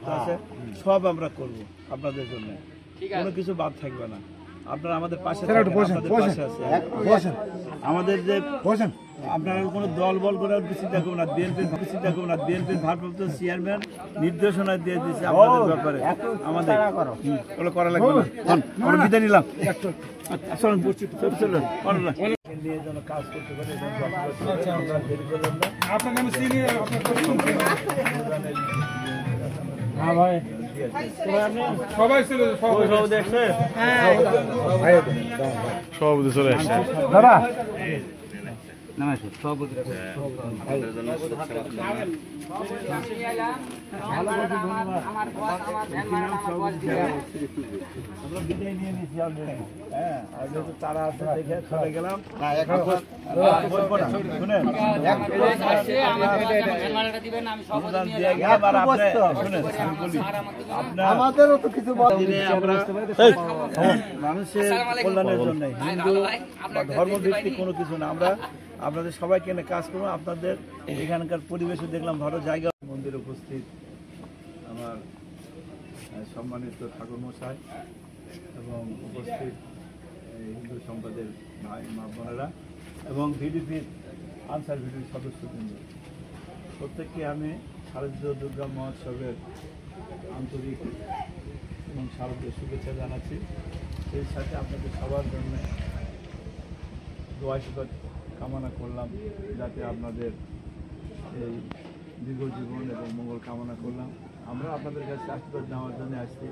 দায়িত্ব আছে, সব আমরা করব আপনাদের জন্য, কোনো কিছু বাদ থাকবে না। আপনারা আমাদের পাশে আছে। আমাদের যে আপনারা কোনো দল বল করে চিন্তা করবেন না, বিএনপির ভারপ্রাপ্ত চেয়ারম্যান নির্দেশনা দিয়ে দিয়েছে আপনাদের ব্যাপারে, আমাদের ওগুলো করা লাগবে না। আমরা বিদায় নিলাম, নিয়ে যেন কাজ করতে পারে। সবাই ছিল, সব দেখছে, সব চলে আসছে দাদা তারা দেখে চলে গেলাম। আমাদেরও তো কিছু মানুষের কল্যাণের জন্য, হিন্দু ধর্মভিত্তিক কোনো কিছু না। আমরা আপনাদের সবাইকে এনে কাজ করবো। আপনাদের এখানকার পরিবেশে দেখলাম ভালো জায়গা। মন্দিরে উপস্থিত আমার সম্মানিত ঠাকুরমশাই এবং উপস্থিত হিন্দু সম্প্রদায়ের ভাই মা বোনেরা এবং ভিডিপির আনসার ভিডিপির সদস্যবৃন্দ, প্রত্যেককে আমি শারদীয় দুর্গা মহোৎসবের আন্তরিক এবং শারদীয় শুভেচ্ছা জানাচ্ছি। সেই সাথে আপনাদের সবার জন্য দোয়া কামনা করলাম, যাতে আপনাদের এই দীর্ঘ জীবন এবং মঙ্গল কামনা করলাম। আমরা আপনাদের কাছে আশীর্বাদ নেওয়ার জন্য আসছি।